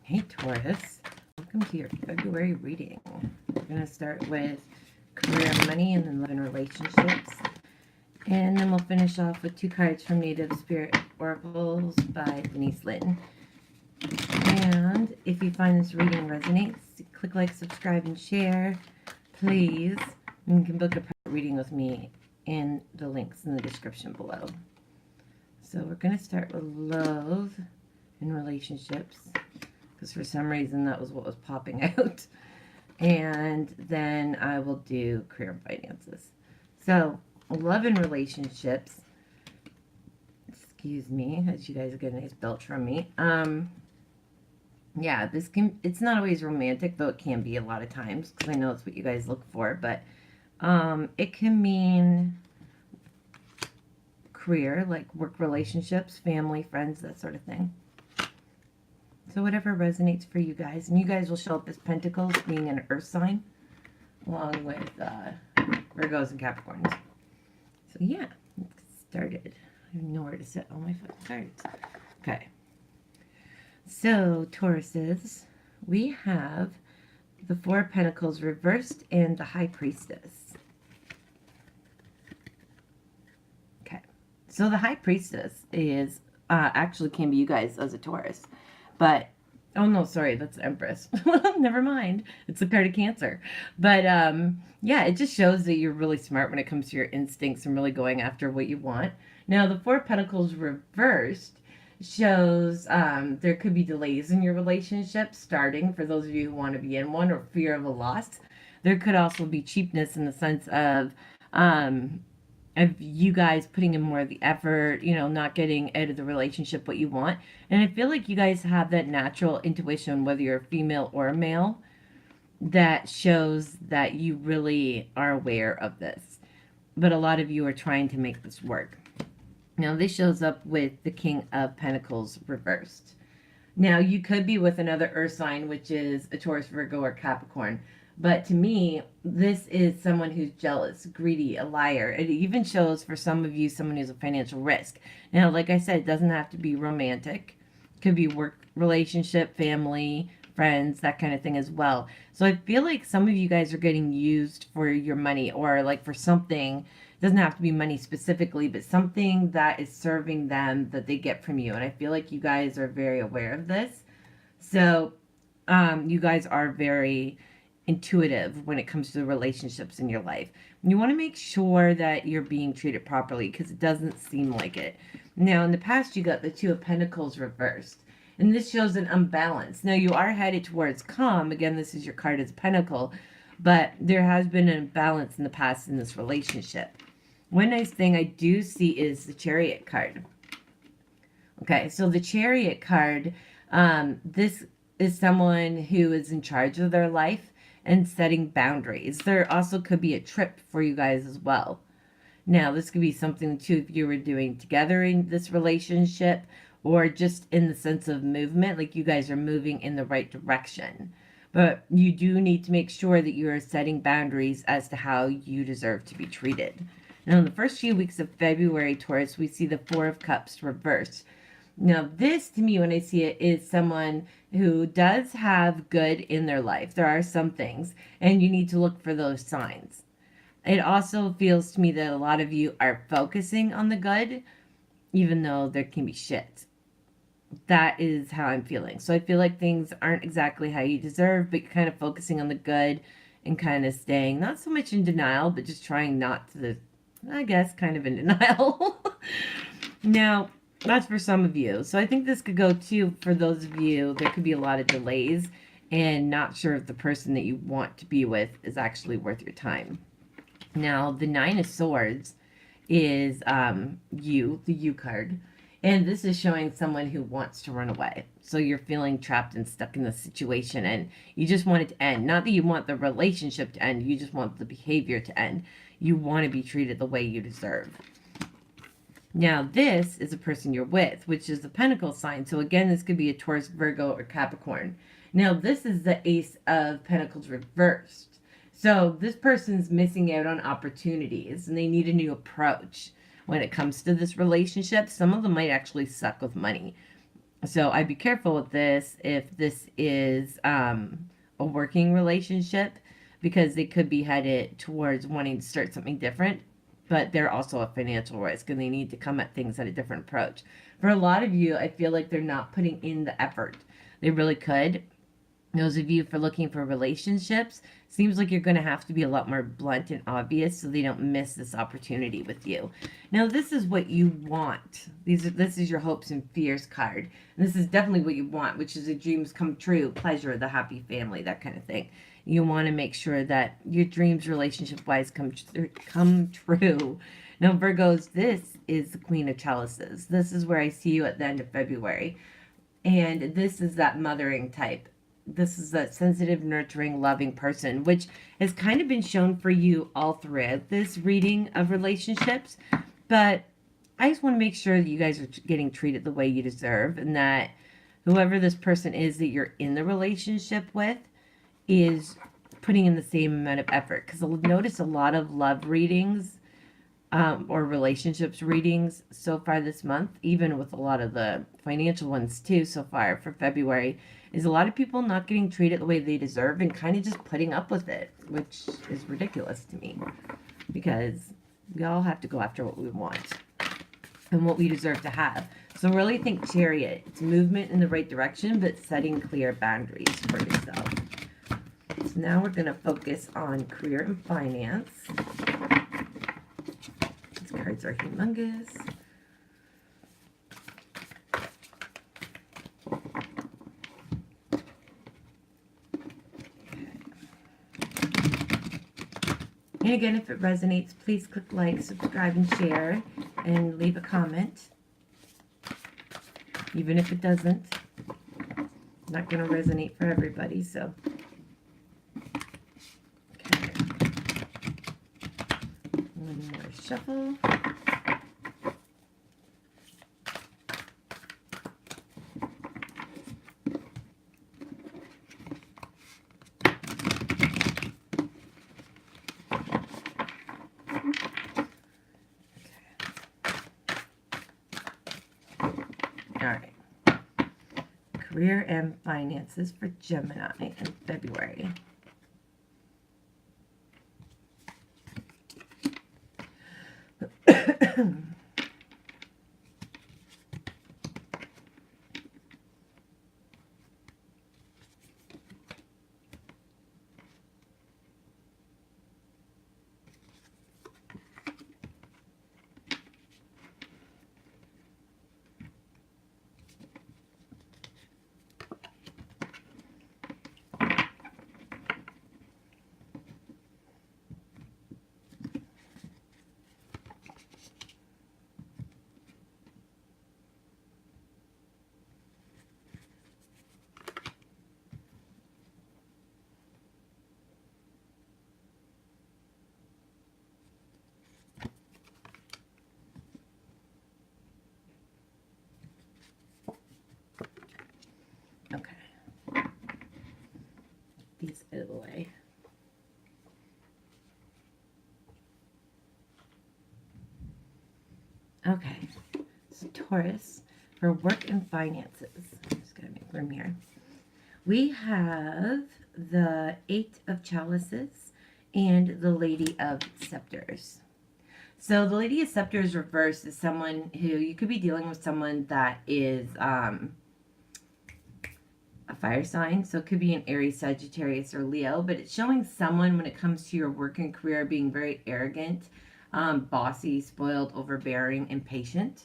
Hey Taurus, welcome to your February reading. We're going to start with career, money, and then love and relationships. And then we'll finish off with 2 cards from Native Spirit Oracles by Denise Litton. And if you find this reading resonates, click like, subscribe, and share, please. And you can book a private reading with me in the links in the description below. So we're going to start with love and relationships, because for some reason that was what was popping out. And then I will do career and finances. So, love and relationships. Excuse me, as you guys get a nice belch from me. Yeah, it's not always romantic, though it can be a lot of times, because I know it's what you guys look for, but it can mean career, like work relationships, family, friends, that sort of thing. So whatever resonates for you guys. And you guys will show up as Pentacles, being an earth sign, along with Virgos and Capricorns. So yeah, let's get started. I don't know where to set all my fucking cards. Okay. So, Tauruses, we have the 4 of Pentacles reversed and the High Priestess. Okay. So the High Priestess is, actually can be you guys as a Taurus. But, oh no, sorry, that's the Empress. Never mind. It's the card of Cancer. But, yeah, it just shows that you're really smart when it comes to your instincts and really going after what you want. Now, the 4 of Pentacles reversed shows there could be delays in your relationship starting for those of you who want to be in one, or fear of a loss. There could also be cheapness in the sense of you guys putting in more of the effort, you know, not getting out of the relationship what you want. And I feel like you guys have that natural intuition, whether you're a female or a male, that shows that you really are aware of this. But a lot of you are trying to make this work. Now, this shows up with the King of Pentacles reversed. Now, you could be with another earth sign, which is a Taurus, Virgo, or Capricorn. But to me, this is someone who's jealous, greedy, a liar. It even shows for some of you someone who's a financial risk. Now, like I said, it doesn't have to be romantic. It could be work relationship, family, friends, that kind of thing as well. So I feel like some of you guys are getting used for your money, or like for something. It doesn't have to be money specifically, but something that is serving them that they get from you. And I feel like you guys are very aware of this. So you guys are very intuitive when it comes to the relationships in your life. You want to make sure that you're being treated properly, because it doesn't seem like it. Now, in the past, you got the 2 of Pentacles reversed, and this shows an imbalance. Now, you are headed towards calm. Again, this is your card as Pentacle, but there has been an imbalance in the past in this relationship. One nice thing I do see is the Chariot card. Okay, so the Chariot card, this is someone who is in charge of their life and setting boundaries. There also could be a trip for you guys as well. Now, this could be something the 2 of you are doing together in this relationship, or just in the sense of movement, like you guys are moving in the right direction. But you do need to make sure that you are setting boundaries as to how you deserve to be treated. Now, in the first few weeks of February, Taurus, we see the 4 of Cups reversed. Now, this, to me, when I see it, is someone who does have good in their life. There are some things, and you need to look for those signs. It also feels to me that a lot of you are focusing on the good, even though there can be shit. That is how I'm feeling. So I feel like things aren't exactly how you deserve, but you're kind of focusing on the good and kind of staying, not so much in denial, but just trying not to, I guess, kind of in denial. Now, that's for some of you. So I think this could go too for those of you. There could be a lot of delays and not sure if the person that you want to be with is actually worth your time. Now, the 9 of Swords is the you card. And this is showing someone who wants to run away. So you're feeling trapped and stuck in this situation, and you just want it to end. Not that you want the relationship to end. You just want the behavior to end. You want to be treated the way you deserve. Now, this is a person you're with, which is the Pentacle sign. So again, this could be a Taurus, Virgo, or Capricorn. Now, this is the Ace of Pentacles reversed. So this person's missing out on opportunities, and they need a new approach when it comes to this relationship. Some of them might actually suck with money. So I'd be careful with this if this is a working relationship, because they could be headed towards wanting to start something different, but they're also a financial risk and they need to come at things at a different approach. For a lot of you, I feel like they're not putting in the effort. They really could. Those of you for looking for relationships, seems like you're going to have to be a lot more blunt and obvious so they don't miss this opportunity with you. Now, this is what you want. This is your hopes and fears card. And this is definitely what you want, which is the dreams come true, pleasure, the happy family, that kind of thing. You want to make sure that your dreams, relationship wise, come true. Now, Virgos, this is the Queen of Chalices. This is where I see you at the end of February. And this is that mothering type. This is that sensitive, nurturing, loving person, which has kind of been shown for you all throughout this reading of relationships. But I just want to make sure that you guys are getting treated the way you deserve, and that whoever this person is that you're in the relationship with is putting in the same amount of effort. Because I'll notice a lot of love readings or relationships readings so far this month, even with a lot of the financial ones too so far for February, is a lot of people not getting treated the way they deserve and kind of just putting up with it, which is ridiculous to me, because we all have to go after what we want and what we deserve to have. So really think Chariot. It's movement in the right direction, but setting clear boundaries for yourself. So now we're going to focus on career and finance. These cards are humongous. And again, if it resonates, please click like, subscribe, and share, and leave a comment. Even if it doesn't, it's not going to resonate for everybody, so. Okay. One more shuffle. All right. Career and finances for Gemini in February. Okay. These out of the way. Okay. So Taurus, for work and finances. I'm just going to make room here. We have the Eight of Chalices and the Lady of Scepters. So the Lady of Scepters reversed is someone who you could be dealing with, someone that is a fire sign. So it could be an Aries, Sagittarius, or Leo, but it's showing someone when it comes to your work and career being very arrogant, bossy, spoiled, overbearing, impatient.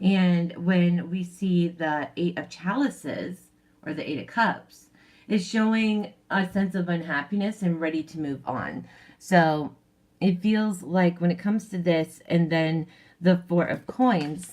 And when we see the Eight of Chalices or the Eight of Cups, is showing a sense of unhappiness and ready to move on. So it feels like when it comes to this, and then the Four of Coins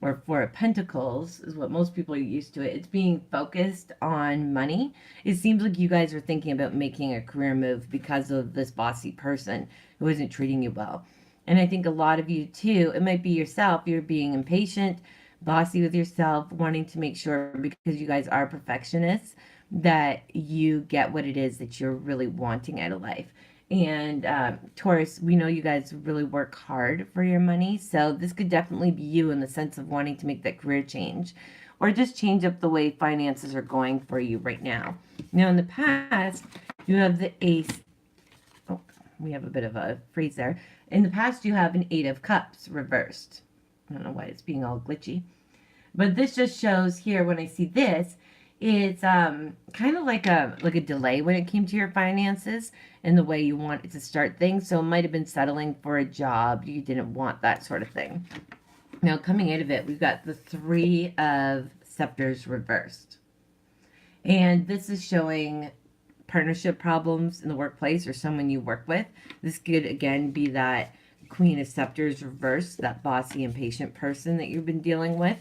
or Four of Pentacles is what most people are used to it. It's being focused on money. It seems like you guys are thinking about making a career move because of this bossy person who isn't treating you well. And I think a lot of you too, it might be yourself, you're being impatient, bossy with yourself, wanting to make sure, because you guys are perfectionists, that you get what it is that you're really wanting out of life. And Taurus, we know you guys really work hard for your money, so this could definitely be you in the sense of wanting to make that career change, or just change up the way finances are going for you right now. Now, in the past, you have the Ace. Oh, we have a bit of a freeze there. In the past, you have an Eight of Cups reversed. I don't know why it's being all glitchy. But this just shows here, when I see this, it's kind of like a delay when it came to your finances and the way you wanted to start things. So it might have been settling for a job you didn't want, that sort of thing. Now, coming out of it, we've got the Three of Scepters reversed. And this is showing partnership problems in the workplace or someone you work with. This could, again, be that Queen of Scepters reversed, that bossy, impatient person that you've been dealing with.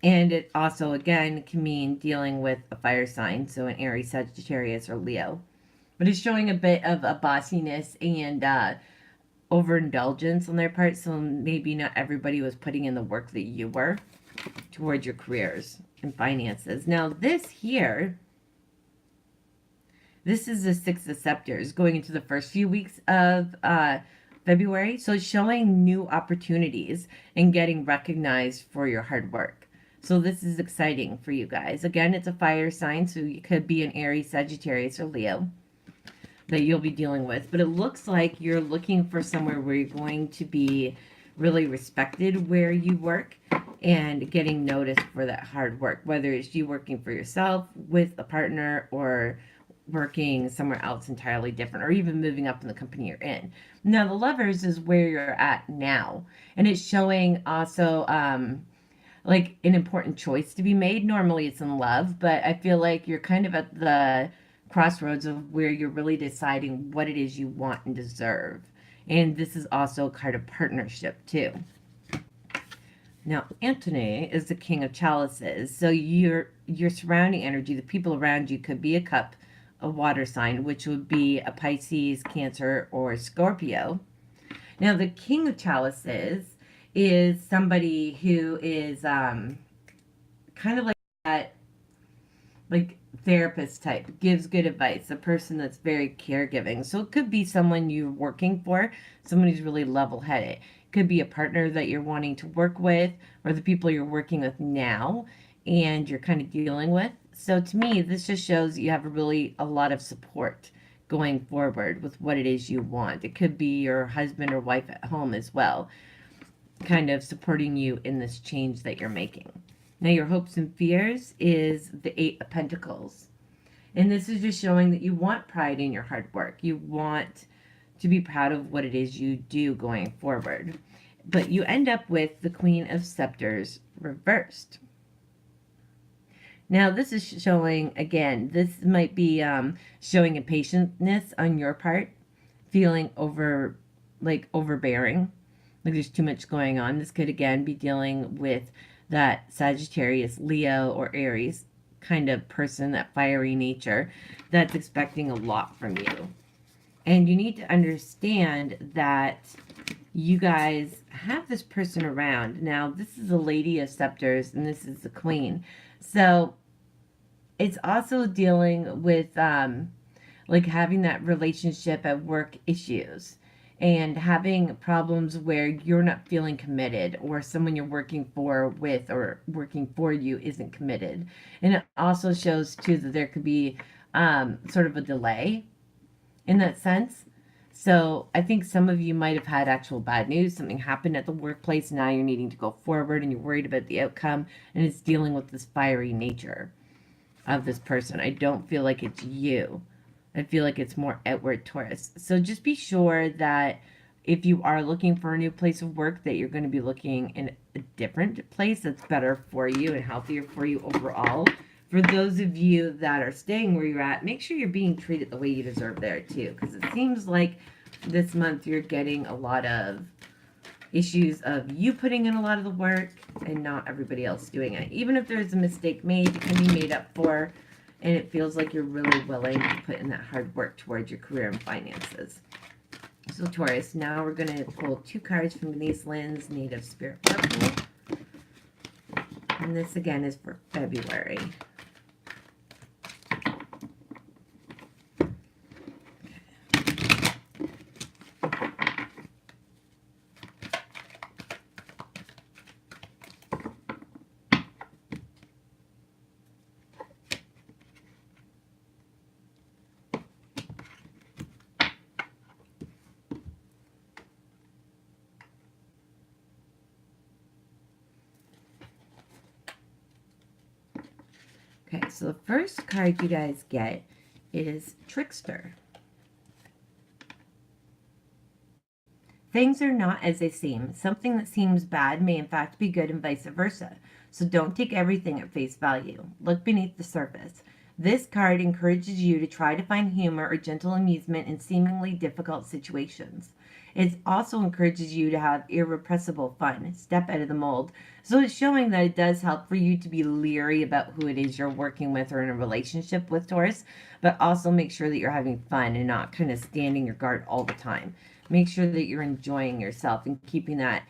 And it also, again, can mean dealing with a fire sign, so an Aries, Sagittarius, or Leo. But it's showing a bit of a bossiness and overindulgence on their part, so maybe not everybody was putting in the work that you were towards your careers and finances. Now, this here, this is the Six of Scepters going into the first few weeks of February. So it's showing new opportunities and getting recognized for your hard work. So this is exciting for you guys. Again, it's a fire sign, so it could be an Aries, Sagittarius, or Leo that you'll be dealing with. But it looks like you're looking for somewhere where you're going to be really respected where you work and getting noticed for that hard work, whether it's you working for yourself, with a partner, or working somewhere else entirely different, or even moving up in the company you're in. Now, the Lovers is where you're at now. And it's showing also like an important choice to be made. Normally it's in love, but I feel like you're kind of at the crossroads of where you're really deciding what it is you want and deserve. And this is also a card of partnership too. Now, Antony is the King of Chalices. So your surrounding energy, the people around you, could be a cup, a water sign, which would be a Pisces, Cancer, or Scorpio. Now, the King of Chalices is somebody who is kind of like that, like therapist type, gives good advice, a person that's very caregiving. So it could be someone you're working for, someone who's really level-headed. It could be a partner that you're wanting to work with, or the people you're working with now and you're kind of dealing with. So to me, this just shows you have a lot of support going forward with what it is you want. It could be your husband or wife at home as well, kind of supporting you in this change that you're making. Now, your hopes and fears is the Eight of Pentacles. And this is just showing that you want pride in your hard work. You want to be proud of what it is you do going forward. But you end up with the Queen of Scepters reversed. Now, this is showing, again, this might be showing impatientness on your part, feeling overbearing. Like there's too much going on. This could, again, be dealing with that Sagittarius, Leo, or Aries kind of person, that fiery nature that's expecting a lot from you. And you need to understand that you guys have this person around. Now, this is the Lady of Scepters, and this is the Queen. So it's also dealing with like having that relationship at work issues, and having problems where you're not feeling committed, or someone you're working for with or working for you isn't committed. And it also shows too that there could be sort of a delay in that sense. So I think some of you might have had actual bad news. Something happened at the workplace. Now you're needing to go forward and you're worried about the outcome, and it's dealing with this fiery nature of this person. I don't feel like it's you. I feel like it's more outward Taurus. So just be sure that if you are looking for a new place of work, that you're going to be looking in a different place that's better for you and healthier for you overall. For those of you that are staying where you're at, make sure you're being treated the way you deserve there too. Because it seems like this month you're getting a lot of issues of you putting in a lot of the work and not everybody else doing it. Even if there's a mistake made, it can be made up for. And it feels like you're really willing to put in that hard work towards your career and finances. So Taurus, now we're going to pull 2 cards from Denise Lynn's Native Spirit Purple. And this again is for February. Okay, so the first card you guys get is Trickster. Things are not as they seem. Something that seems bad may in fact be good and vice versa. So don't take everything at face value. Look beneath the surface. This card encourages you to try to find humor or gentle amusement in seemingly difficult situations. It also encourages you to have irrepressible fun, step out of the mold. So it's showing that it does help for you to be leery about who it is you're working with or in a relationship with, Taurus, but also make sure that you're having fun and not kind of standing your guard all the time. Make sure that you're enjoying yourself and keeping that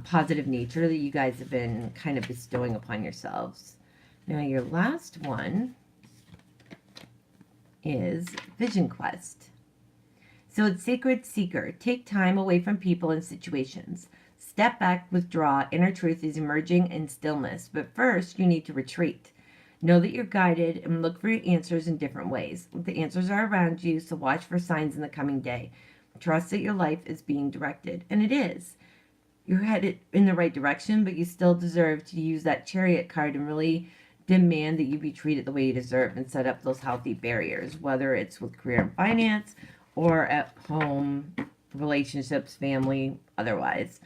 positive nature that you guys have been kind of bestowing upon yourselves. Now, your last one is Vision Quest. So it's Sacred Seeker. Take time away from people and situations. Step back, withdraw. Inner truth is emerging in stillness. But first, you need to retreat. Know that you're guided and look for your answers in different ways. The answers are around you, so watch for signs in the coming day. Trust that your life is being directed. And it is. You're headed in the right direction, but you still deserve to use that Chariot card and really demand that you be treated the way you deserve and set up those healthy barriers, whether it's with career and finance or at home, relationships, family, otherwise.